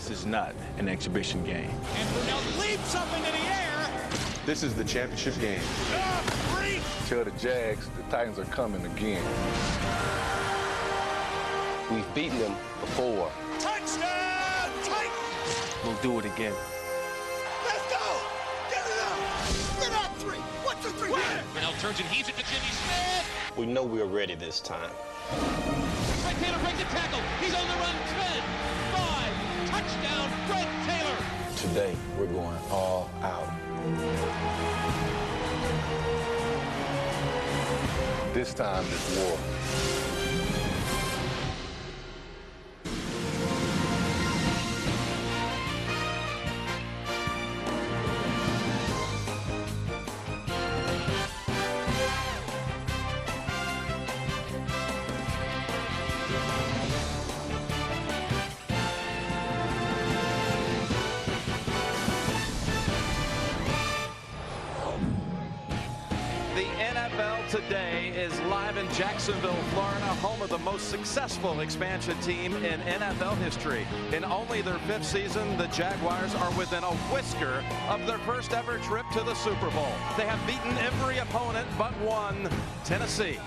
This is not an exhibition game. And Brunell leaps up into the air. This is the championship game. Tell the Jags the Titans are coming again. We've beaten them before. Touchdown, Titans! We'll do it again. Let's go! Get it up! Get up, 3! 1, 2, 3! Brunell turns and heaves it to Jimmy Smith. We know we're ready this time. Fred Taylor breaks the tackle. He's on the run. 10, 5, touchdown, Fred Taylor. Today, we're going all out. This time, it's war. The NFL today is live in Jacksonville, Florida, home of the most successful expansion team in NFL history. In only their 5th season, the Jaguars are within a whisker of their first ever trip to the Super Bowl. They have beaten every opponent but one, Tennessee.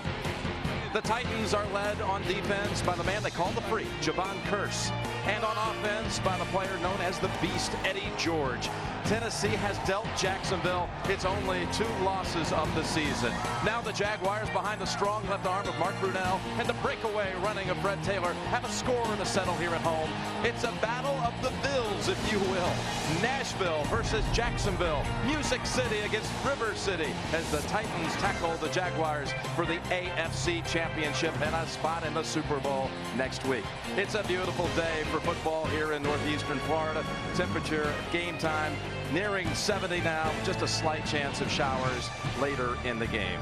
The Titans are led on defense by the man they call the Freak, Javon Curse, and on offense by the player known as the Beast, Eddie George. Tennessee has dealt Jacksonville its only 2 losses of the season. Now the Jaguars, behind the strong left arm of Mark Brunell and the breakaway running of Fred Taylor, have a score to settle here at home. It's a battle of the Bills, if you will. Nashville versus Jacksonville. Music City against River City as the Titans tackle the Jaguars for the AFC Championship and a spot in the Super Bowl next week. It's a beautiful day for football here in northeastern Florida. Temperature, game time, nearing 70 now, just a slight chance of showers later in the game.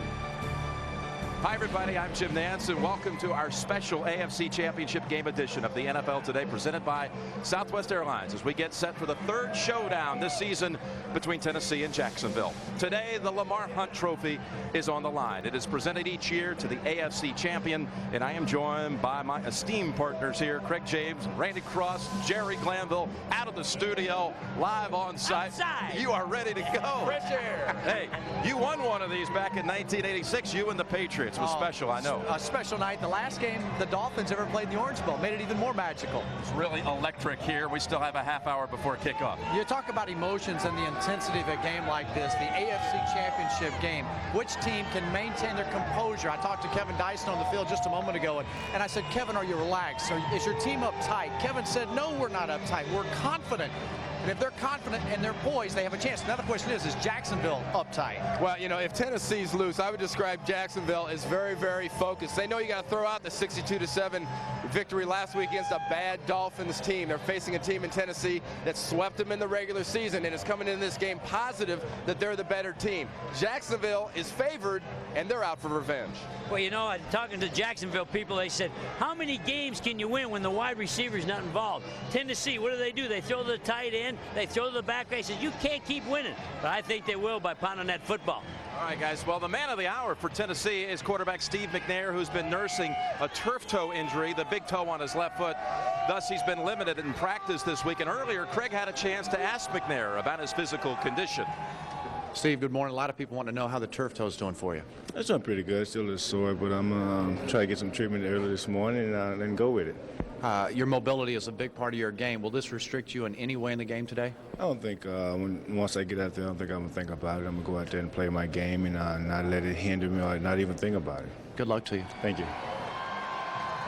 Hi everybody, I'm Jim Nance and welcome to our special AFC Championship game edition of the NFL Today, presented by Southwest Airlines, as we get set for the 3rd showdown this season between Tennessee and Jacksonville. Today, the Lamar Hunt Trophy is on the line. It is presented each year to the AFC champion, and I am joined by my esteemed partners here, Craig James, Randy Cross, Jerry Glanville, out of the studio, live on site. Outside. You are ready to go. Fresh air. Hey, you won one of these back in 1986, you and the Patriots. It was special, I know. A special night. The last game the Dolphins ever played in the Orange Bowl made it even more magical. It's really electric here. We still have a half hour before kickoff. You talk about emotions and the intensity of a game like this, the AFC Championship game. Which team can maintain their composure? I talked to Kevin Dyson on the field just a moment ago, and I said, Kevin, are you relaxed? Is your team uptight? Kevin said, no, we're not uptight. We're confident. And if they're confident and they're poised, they have a chance. Now the question is Jacksonville uptight? Well, you know, if Tennessee's loose, I would describe Jacksonville as very, very focused. They know you got to throw out the 62-7 victory last week against a bad Dolphins team. They're facing a team in Tennessee that swept them in the regular season and is coming into this game positive that they're the better team. Jacksonville is favored, and they're out for revenge. Well, you know, talking to Jacksonville people, they said, how many games can you win when the wide receiver's not involved? Tennessee, what do? They throw the tight end, they throw the back. They said, you can't keep winning. But I think they will by pounding that football. All right, guys. Well, the man of the hour for Tennessee is quarterback Steve McNair, who's been nursing a turf toe injury, the big toe on his left foot. Thus, he's been limited in practice this week. And earlier, Craig had a chance to ask McNair about his physical condition. Steve, good morning. A lot of people want to know how the turf toe is doing for you. It's doing pretty good. Still a little sore, but I'm trying to get some treatment early this morning and then go with it. Your mobility is a big part of your game. Will this restrict you in any way in the game today? I don't think once I get out there, I don't think I'm going to think about it. I'm going to go out there and play my game and not let it hinder me or not even think about it. Good luck to you. Thank you.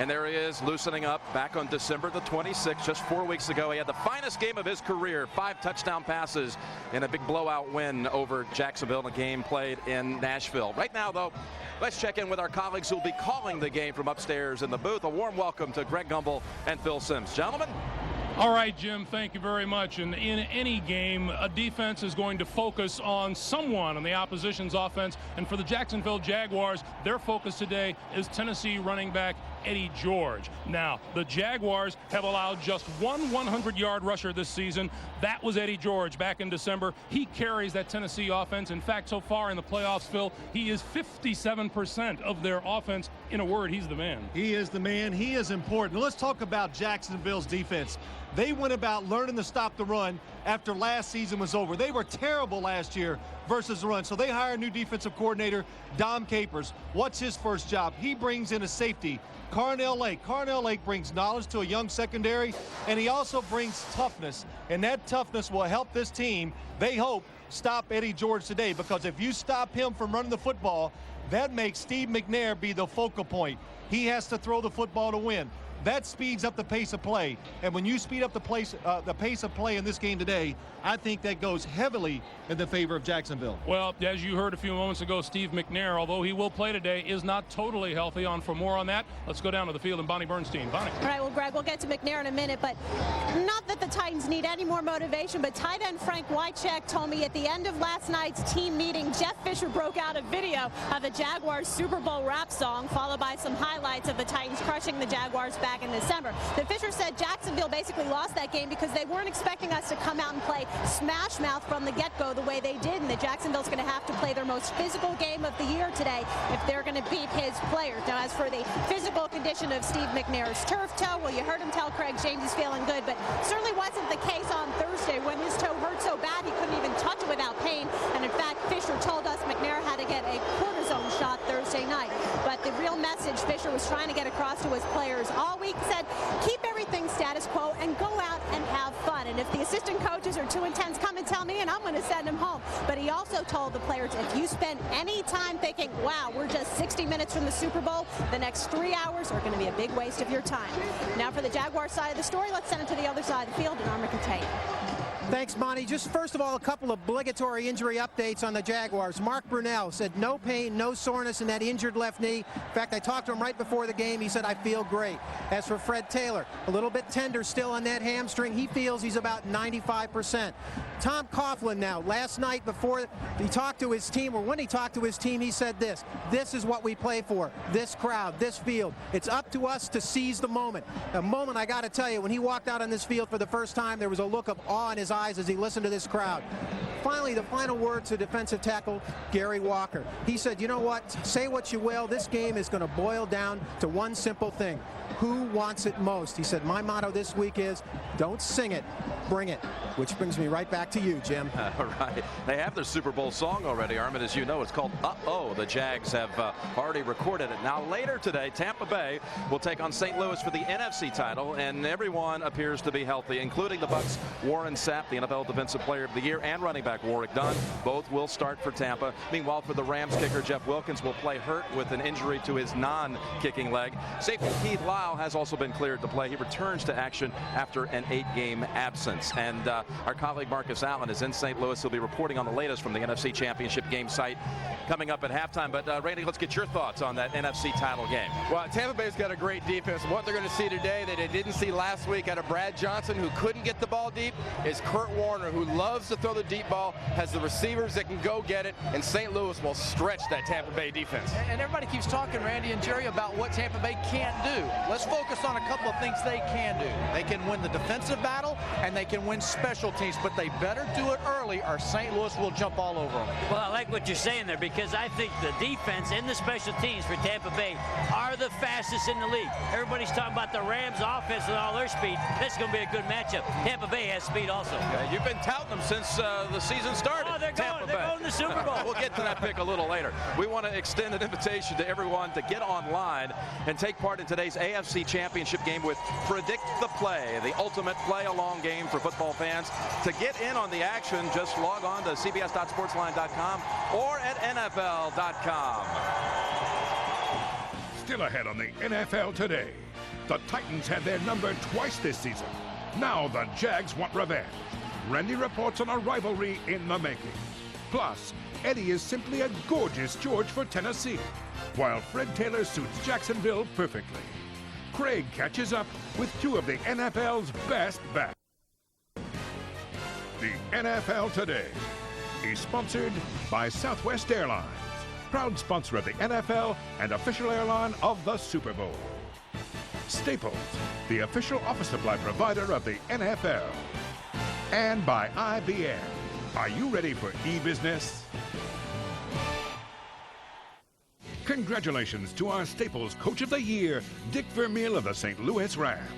And there he is, loosening up back on December the 26th, just 4 weeks ago. He had the finest game of his career, 5 touchdown passes in a big blowout win over Jacksonville in a game played in Nashville. Right now, though, let's check in with our colleagues who will be calling the game from upstairs in the booth. A warm welcome to Greg Gumbel and Phil Simms. Gentlemen. All right, Jim, thank you very much. And in any game, a defense is going to focus on someone on the opposition's offense. And for the Jacksonville Jaguars, their focus today is Tennessee running back Eddie George. Now, the Jaguars have allowed just one 100-yard rusher this season. That was Eddie George back in December. He carries that Tennessee offense. In fact, so far in the playoffs, Phil, he is 57% of their offense. In a word, he's the man. He is the man. He is important. Let's talk about Jacksonville's defense. They went about learning to stop the run after last season was over. They were terrible last year versus the run. So they hired a new defensive coordinator, Dom Capers. What's his first job? He brings in a safety, Carnell Lake. Carnell Lake brings knowledge to a young secondary, and he also brings toughness. And that toughness will help this team, they hope, stop Eddie George today, because if you stop him from running the football, that makes Steve McNair be the focal point. He has to throw the football to win. That speeds up the pace of play. And when you speed up the pace of play in this game today, I think that goes heavily in the favor of Jacksonville. Well, as you heard a few moments ago, Steve McNair, although he will play today, is not totally healthy. For more on that, let's go down to the field and Bonnie Bernstein. Bonnie. All right, well, Greg, we'll get to McNair in a minute, but not that the Titans need any more motivation, but tight end Frank Wycheck told me at the end of last night's team meeting, Jeff Fisher broke out a video of the Jaguars Super Bowl rap song, followed by some highlights of the Titans crushing the Jaguars back in December. The Fisher said Jacksonville basically lost that game because they weren't expecting us to come out and play smash mouth from the get-go the way they did, and that Jacksonville's going to have to play their most physical game of the year today if they're going to beat his players. Now, as for the physical condition of Steve McNair's turf toe, well, you heard him tell Craig James he's feeling good, but certainly wasn't the case on Thursday when his toe hurt so bad he couldn't even touch it without pain. And in fact, Fisher told us McNair had to get a cortisone shot Thursday night. But the real message Fisher was trying to get across to his players all week said, keep everything status quo and go out and have fun. And if the assistant coaches are too intense, come and tell me and I'm going to send them home. But he also told the players, if you spend any time thinking, wow, we're just 60 minutes from the Super Bowl, the next 3 hours are going to be a big waste of your time. Now for the Jaguar side of the story, let's send it to the other side of the field and Armor Tate. Thanks, Monty. Just first of all, a couple of obligatory injury updates on the Jaguars. Mark Brunell said no pain, no soreness in that injured left knee. In fact, I talked to him right before the game. He said, I feel great. As for Fred Taylor, a little bit tender still on that hamstring. He feels he's about 95%. Tom Coughlin now, last night before he talked to his team, or when he talked to his team, he said this: this is what we play for, this crowd, this field. It's up to us to seize the moment. A moment, I got to tell you, when he walked out on this field for the first time, there was a look of awe in his eyes as he listened to this crowd. Finally, the final word to defensive tackle Gary Walker. He said, you know what, say what you will, this game is going to boil down to one simple thing: who wants it most? He said, my motto this week is, don't sing it, bring it. Which brings me right back to you, Jim. All right. They have their Super Bowl song already, Armin, as you know. It's called Uh-Oh. The Jags have already recorded it. Now, later today, Tampa Bay will take on St. Louis for the NFC title, and everyone appears to be healthy, including the Bucs' Warren Sapp, the NFL Defensive Player of the Year, and running back Warwick Dunn. Both will start for Tampa. Meanwhile, for the Rams kicker, Jeff Wilkins will play hurt with an injury to his non-kicking leg. Safety Keith Lyle has also been cleared to play. He returns to action after an 8-game absence. And our colleague Marcus Allen is in St. Louis. He'll be reporting on the latest from the NFC Championship game site coming up at halftime. But Randy, let's get your thoughts on that NFC title game. Well, Tampa Bay's got a great defense. What they're going to see today that they didn't see last week out of Brad Johnson, who couldn't get the ball deep, is Kurt Warner, who loves to throw the deep ball, has the receivers that can go get it, and St. Louis will stretch that Tampa Bay defense. And everybody keeps talking, Randy and Jerry, about what Tampa Bay can't do. Let's focus on a couple of things they can do. They can win the defensive battle, and they can win special teams, but they better do it early or St. Louis will jump all over them. Well, I like what you're saying there, because I think the defense and the special teams for Tampa Bay are the fastest in the league. Everybody's talking about the Rams offense and all their speed. That's going to be a good matchup. Tampa Bay has speed also. You've been touting them since the season started. Oh, they're going to the Super Bowl. We'll get to that pick a little later. We want to extend an invitation to everyone to get online and take part in today's AFC Championship game with Predict the Play, the ultimate play-along game for football fans. To get in on the action, just log on to cbs.sportsline.com or at NFL.com. Still ahead on the NFL today. The Titans had their number twice this season. Now the Jags want revenge. Randy reports on a rivalry in the making. Plus, Eddie is simply a gorgeous George for Tennessee, while Fred Taylor suits Jacksonville perfectly. Craig catches up with two of the NFL's best backs. The NFL Today is sponsored by Southwest Airlines, proud sponsor of the NFL and official airline of the Super Bowl. Staples, the official office supply provider of the NFL. And by IBM. Are you ready for e-business? Congratulations to our Staples Coach of the Year, Dick Vermeil of the St. Louis Rams.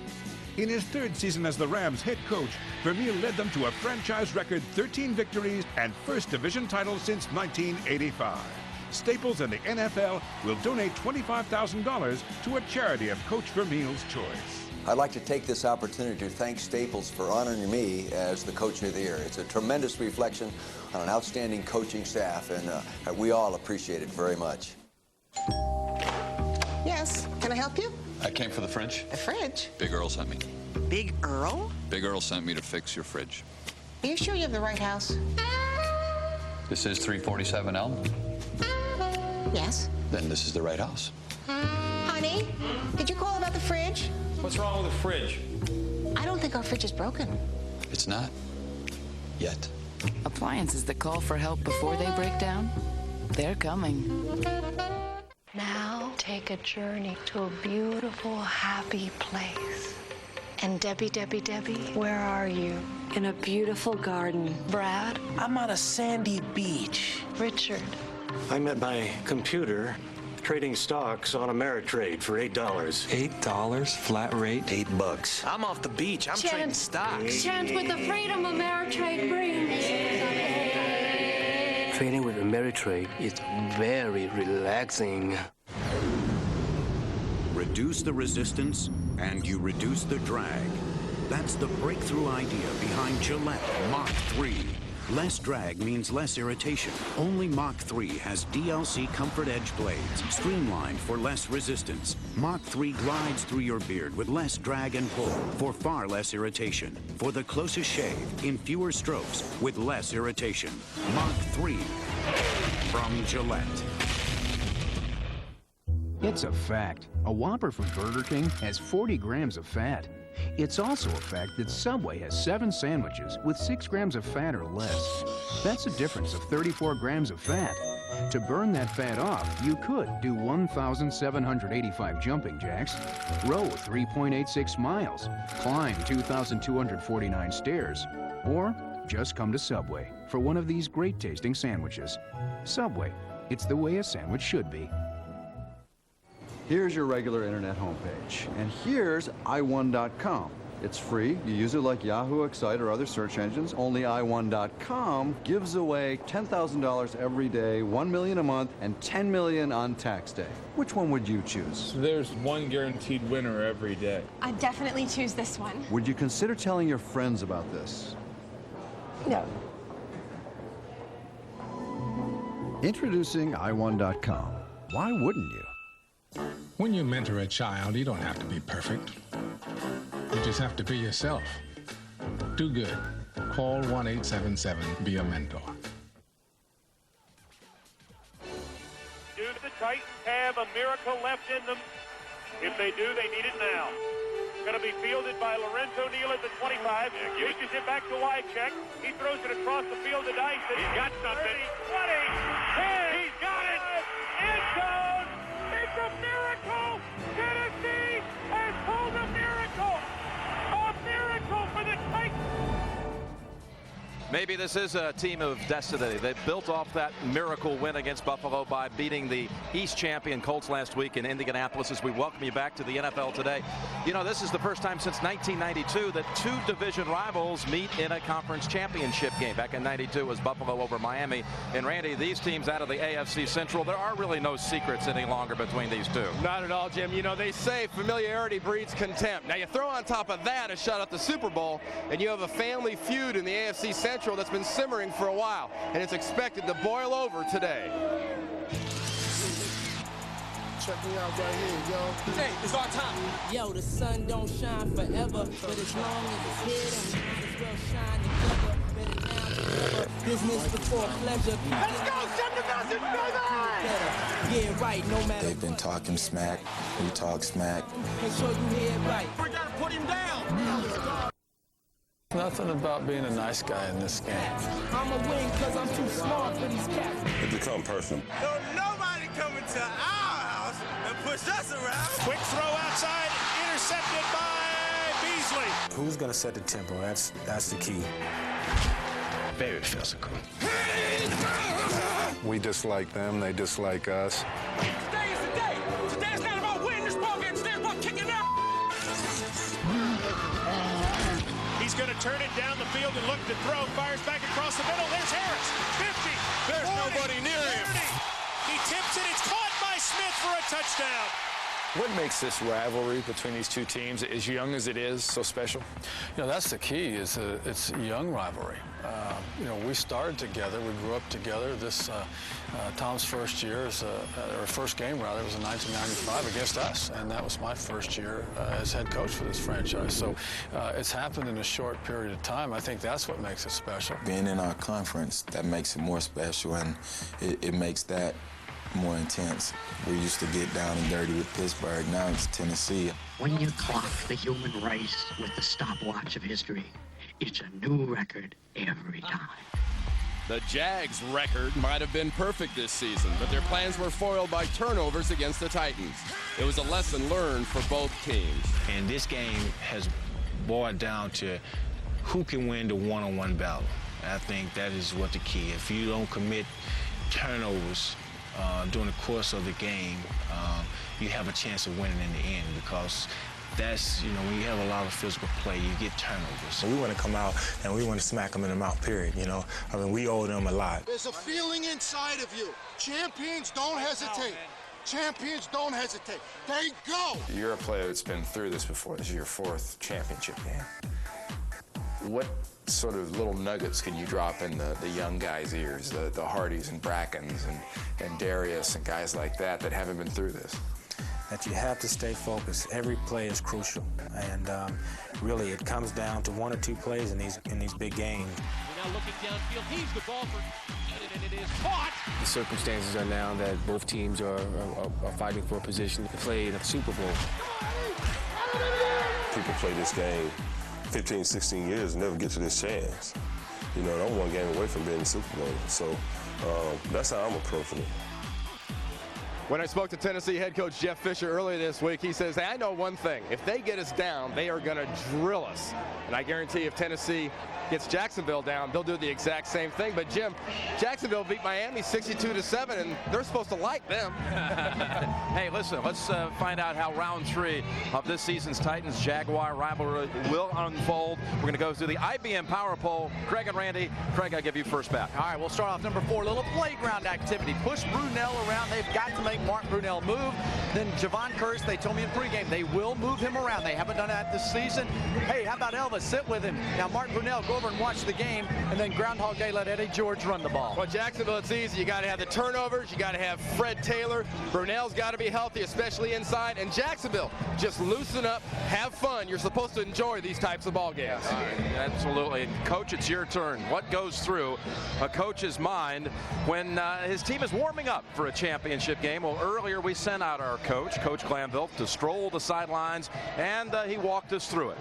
In his third season as the Rams head coach, Vermeil led them to a franchise record 13 victories and first division title since 1985. Staples and the NFL will donate $25,000 to a charity of Coach Vermeil's choice. I'd like to take this opportunity to thank Staples for honoring me as the Coach of the Year. It's a tremendous reflection on an outstanding coaching staff, and we all appreciate it very much. Yes, can I help you? I came for the fridge. The fridge? Big Earl sent me. Big Earl? Big Earl sent me to fix your fridge. Are you sure you have the right house? This is 347 Elm? Yes. Then this is the right house. Honey, did you call about the fridge? What's wrong with the fridge? I don't think our fridge is broken. It's not. Yet. Appliances that call for help before they break down? They're coming. Now take a journey to a beautiful, happy place. And Debbie, where are you? In a beautiful garden. Brad? I'm on a sandy beach. Richard? I'm at my computer trading stocks on Ameritrade for $8. $8? Flat rate? $8. I'm off the beach. I'm trading stocks. Chant with the freedom Ameritrade brings. Trading with Ameritrade is very relaxing. Reduce the resistance, and you reduce the drag. That's the breakthrough idea behind Gillette Mach 3. Less drag means less irritation. Only Mach 3 has DLC Comfort Edge blades, streamlined for less resistance. Mach 3 glides through your beard with less drag and pull for far less irritation. For the closest shave, in fewer strokes, with less irritation. Mach 3 from Gillette. It's a fact. A Whopper from Burger King has 40 grams of fat. It's also a fact that Subway has 7 sandwiches with 6 grams of fat or less. That's a difference of 34 grams of fat. To burn that fat off, you could do 1,785 jumping jacks, row 3.86 miles, climb 2,249 stairs, or just come to Subway for one of these great-tasting sandwiches. Subway, it's the way a sandwich should be. Here's your regular internet homepage, and here's i1.com. It's free. You use it like Yahoo, Excite, or other search engines. Only i1.com gives away $10,000 every day, $1 million a month, and $10 million on tax day. Which one would you choose? There's one guaranteed winner every day. I'd definitely choose this one. Would you consider telling your friends about this? No. Introducing i1.com. Why wouldn't you? When you mentor a child, you don't have to be perfect. You just have to be yourself. Do good. Call 1-877-BE A Mentor. Do the Titans have a miracle left in them? If they do, they need it now. Going to be fielded by Lorenzo Neal at the 25. Pushes it back to Wycheck. He throws it across the field to Dyson. He's got something. 20, 10. He's got it. End zone. It's a miracle. Tennessee has pulled a miracle. A miracle for the Titans. Maybe this is a team of destiny. They built off that miracle win against Buffalo by beating the East champion Colts last week in Indianapolis. As we welcome you back to the NFL today. You know, this is the first time since 1992 that 2 division rivals meet in a conference championship game. Back in 92 was Buffalo over Miami. And Randy, these teams out of the AFC Central, there are really no secrets any longer between these two. Not at all, Jim. You know, they say familiarity breeds contempt. Now, you throw on top of that a shot at the Super Bowl, and you have a family feud in the AFC Central that's been simmering for a while, and it's expected to boil over today. Check me out right here, yo. Hey, it's our time. Yo, the sun don't shine forever, but as long as it's here, it will shine together. Better now than ever. Business before pleasure. Let's go, send the message, brother! Yeah, right, no matter. They've been talking smack. We talk smack. Make sure you hear it right. We gotta put him down. Nothing about being a nice guy in this game. I'ma win because I'm too smart for these cats. It become personal. Don't nobody come into our house and push us around. Quick throw outside, intercepted by Beasley. Who's gonna set the tempo? That's the key. Very physical. We dislike them, they dislike us. Today is the day. Today's not about winning this ball game. Today's about kicking out. turning down the field and look to throw. Fires back across the middle. There's Harris. 50. There's 40, nobody near 30. Him. He tips it. It's caught by Smith for a touchdown. What makes this rivalry between these two teams, as young as it is, so special? You know, that's the key, is it's a young rivalry. You know, we started together, we grew up together. This, Tom's first year, or first game rather, was in 1995 against us, and that was my first year as head coach for this franchise. So it's happened in a short period of time. I think that's what makes it special. Being in our conference, that makes it more special, and it makes that more intense. We used to get down and dirty with Pittsburgh. Now it's Tennessee. When you clock the human race with the stopwatch of history, it's a new record every time. The Jags' record might have been perfect this season, but their plans were foiled by turnovers against the Titans. It was a lesson learned for both teams. And this game has boiled down to who can win the one-on-one battle. And I think that is what the key. If you don't commit turnovers during the course of the game, you have a chance of winning in the end, because that's, you know, when you have a lot of physical play, you get turnovers. So we want to come out and we want to smack them in the mouth, period, you know. I mean, we owe them a lot. There's a feeling inside of you. Champions don't hesitate. Champions don't hesitate. They go. You're a player that's been through this before. This is your 4th championship game. What sort of little nuggets can you drop in the young guys' ears, the Hardys and Brackens and Darius and guys like that haven't been through this? That you have to stay focused. Every play is crucial, and really it comes down to 1 or 2 plays in these big games. We're now looking downfield. He's the ball for and it is caught. The circumstances are now that both teams are fighting for a position to play in the Super Bowl. People play this game 15, 16 years and never get to this chance. You know, I'm 1 game away from being in the Super Bowl, so that's how I'm approaching it. When I spoke to Tennessee head coach Jeff Fisher earlier this week, he says, hey, I know one thing. If they get us down, they are going to drill us. And I guarantee if Tennessee gets Jacksonville down, they'll do the exact same thing. But, Jim, Jacksonville beat Miami 62-7, and they're supposed to like them. Hey, listen, let's find out how round 3 of this season's Titans-Jaguar rivalry will unfold. We're going to go through the IBM Power Poll. Craig and Randy. Craig, I'll give you first bat. All right, we'll start off number 4, a little playground activity. Push Brunell around. They've got to make Mark Brunell move. Then Javon Curse, they told me in pregame, they will move him around. They haven't done that this season. Hey, how about Elvis? Sit with him. Now, Mark Brunell, go over and watch the game, and then Groundhog Day, let Eddie George run the ball. Well, Jacksonville, it's easy. You got to have the turnovers. You got to have Fred Taylor. Brunell's got to be healthy, especially inside. And Jacksonville, just loosen up, have fun. You're supposed to enjoy these types of ball games. Absolutely. Coach, it's your turn. What goes through a coach's mind when his team is warming up for a championship game? Well, earlier we sent out our coach, Coach Glanville, to stroll the sidelines, and he walked us through it.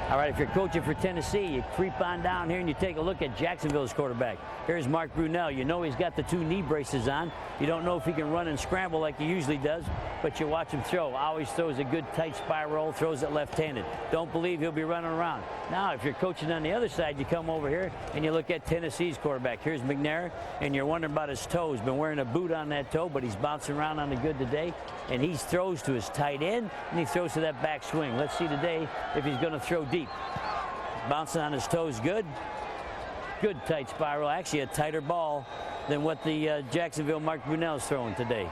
All right, if you're coaching for Tennessee, you creep on down here and you take a look at Jacksonville's quarterback. Here's Mark Brunell. You know he's got the 2 knee braces on. You don't know if he can run and scramble like he usually does, but you watch him throw. Always throws a good tight spiral, throws it left-handed. Don't believe he'll be running around. Now, if you're coaching on the other side, you come over here and you look at Tennessee's quarterback. Here's McNair, and you're wondering about his toes. Been wearing a boot on that toe, but he's bouncing around on the good today, and he throws to his tight end, and he throws to that back swing. Let's see today if he's going to throw deep. Bouncing on his toes, good tight spiral, actually a tighter ball than what the Jacksonville Mark Brunell's throwing today.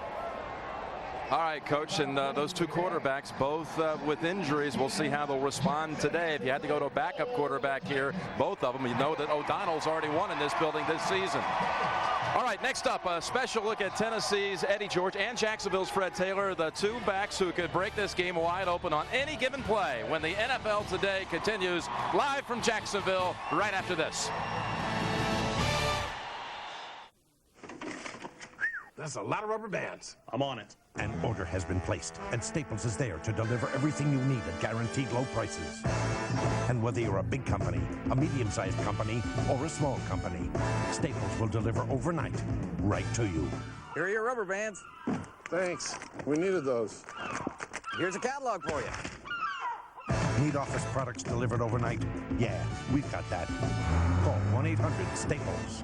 All right, Coach, and those 2 quarterbacks, both with injuries. We'll see how they'll respond today. If you had to go to a backup quarterback here, both of them, you know that O'Donnell's already won in this building this season. All right, next up, a special look at Tennessee's Eddie George and Jacksonville's Fred Taylor, the 2 backs who could break this game wide open on any given play when the NFL Today continues live from Jacksonville right after this. That's a lot of rubber bands. I'm on it. An order has been placed, and Staples is there to deliver everything you need at guaranteed low prices. And whether you're a big company, a medium-sized company, or a small company, Staples will deliver overnight, right to you. Here are your rubber bands. Thanks. We needed those. Here's a catalog for you. Need office products delivered overnight? Yeah, we've got that. Call 1-800-STAPLES.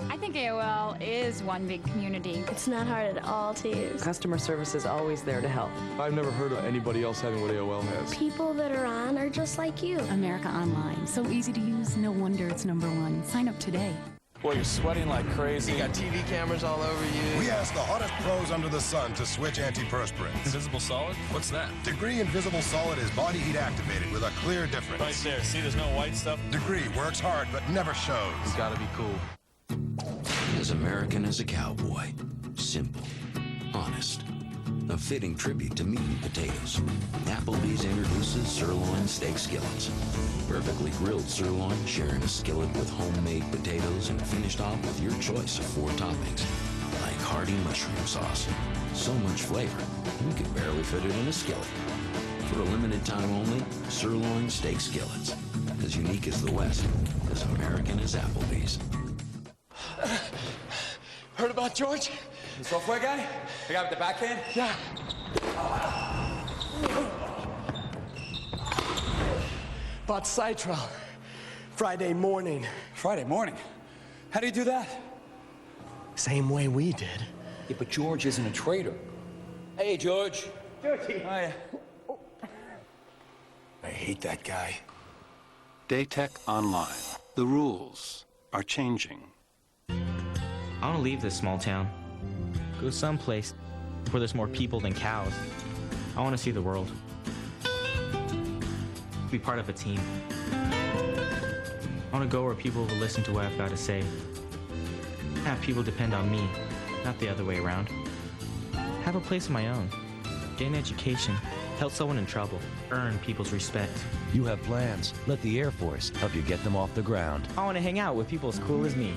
I think AOL is one big community. It's not hard at all to use. Customer service is always there to help. I've never heard of anybody else having what AOL has. People that are on are just like you. America Online. So easy to use, no wonder it's #1. Sign up today. Boy, you're sweating like crazy. You got TV cameras all over you. We asked the hottest pros under the sun to switch antiperspirants. Invisible Solid? What's that? Degree Invisible Solid is body heat activated with a clear difference. Right there. See, there's no white stuff. Degree works hard but never shows. You gotta be cool. As American as a cowboy. Simple. Honest. A fitting tribute to meat and potatoes. Applebee's introduces sirloin steak skillets. Perfectly grilled sirloin sharing a skillet with homemade potatoes and finished off with your choice of 4 toppings. Like hearty mushroom sauce. So much flavor, you could barely fit it in a skillet. For a limited time only, sirloin steak skillets. As unique as the West, as American as Applebee's. Heard about George? The software guy? The guy with the backhand? Yeah. Bought Citral Friday morning. Friday morning? How do you do that? Same way we did. Yeah, but George isn't a trader. Hey, George. Georgie. Hiya. I hate that guy. Daytech Online. The rules are changing. I want to leave this small town. Go someplace where there's more people than cows. I want to see the world. Be part of a team. I want to go where people will listen to what I've got to say. Have people depend on me, not the other way around. Have a place of my own. Get an education. Help someone in trouble. Earn people's respect. You have plans. Let the Air Force help you get them off the ground. I want to hang out with people as cool as me.